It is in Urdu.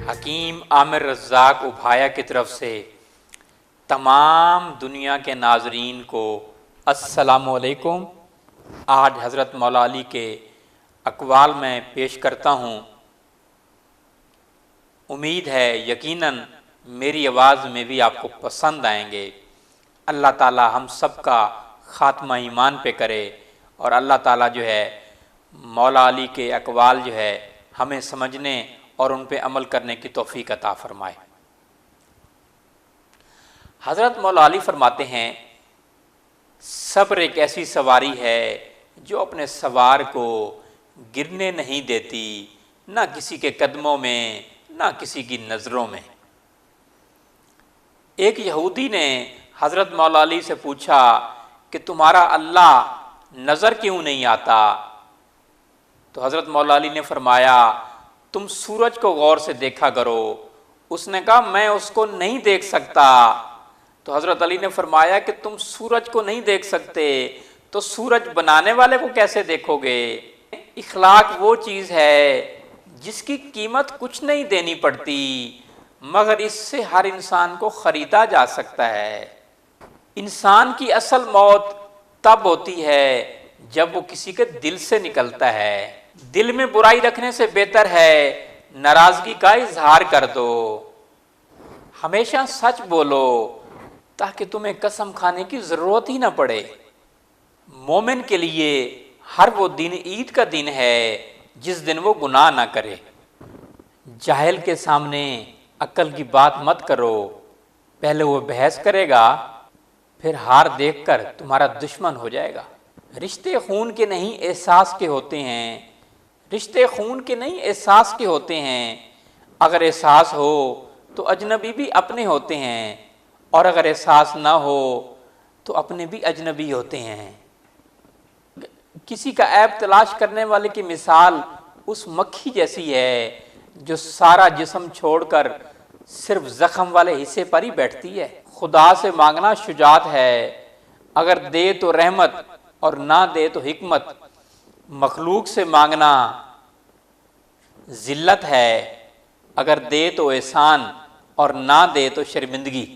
حکیم عامر رزاق ابھایا کی طرف سے تمام دنیا کے ناظرین کو السلام علیکم۔ آج حضرت مولا علی کے اقوال میں پیش کرتا ہوں۔ امید ہے یقیناً میری آواز میں بھی آپ کو پسند آئیں گے۔ اللہ تعالی ہم سب کا خاتمہ ایمان پہ کرے اور اللہ تعالی جو ہے مولا علی کے اقوال جو ہے ہمیں سمجھنے اور ان پہ عمل کرنے کی توفیق عطا فرمائے۔ حضرت مولا علی فرماتے ہیں صبر ایک ایسی سواری ہے جو اپنے سوار کو گرنے نہیں دیتی، نہ کسی کے قدموں میں نہ کسی کی نظروں میں۔ ایک یہودی نے حضرت مولا علی سے پوچھا کہ تمہارا اللہ نظر کیوں نہیں آتا؟ تو حضرت مولا علی نے فرمایا تم سورج کو غور سے دیکھا کرو۔ اس نے کہا میں اس کو نہیں دیکھ سکتا۔ تو حضرت علی نے فرمایا کہ تم سورج کو نہیں دیکھ سکتے تو سورج بنانے والے کو کیسے دیکھو گے؟ اخلاق وہ چیز ہے جس کی قیمت کچھ نہیں دینی پڑتی، مگر اس سے ہر انسان کو خریدا جا سکتا ہے۔ انسان کی اصل موت تب ہوتی ہے جب وہ کسی کے دل سے نکلتا ہے۔ دل میں برائی رکھنے سے بہتر ہے ناراضگی کا اظہار کر دو۔ ہمیشہ سچ بولو تاکہ تمہیں قسم کھانے کی ضرورت ہی نہ پڑے۔ مومن کے لیے ہر وہ دن عید کا دن ہے جس دن وہ گناہ نہ کرے۔ جاہل کے سامنے عقل کی بات مت کرو، پہلے وہ بحث کرے گا پھر ہار دیکھ کر تمہارا دشمن ہو جائے گا۔ رشتے خون کے نہیں احساس کے ہوتے ہیں، رشتے خون کے نہیں احساس کے ہوتے ہیں۔ اگر احساس ہو تو اجنبی بھی اپنے ہوتے ہیں، اور اگر احساس نہ ہو تو اپنے بھی اجنبی ہوتے ہیں۔ کسی کا عیب تلاش کرنے والے کی مثال اس مکھی جیسی ہے جو سارا جسم چھوڑ کر صرف زخم والے حصے پر ہی بیٹھتی ہے۔ خدا سے مانگنا شجاعت ہے، اگر دے تو رحمت اور نہ دے تو حکمت۔ مخلوق سے مانگنا ذلت ہے، اگر دے تو احسان اور نہ دے تو شرمندگی۔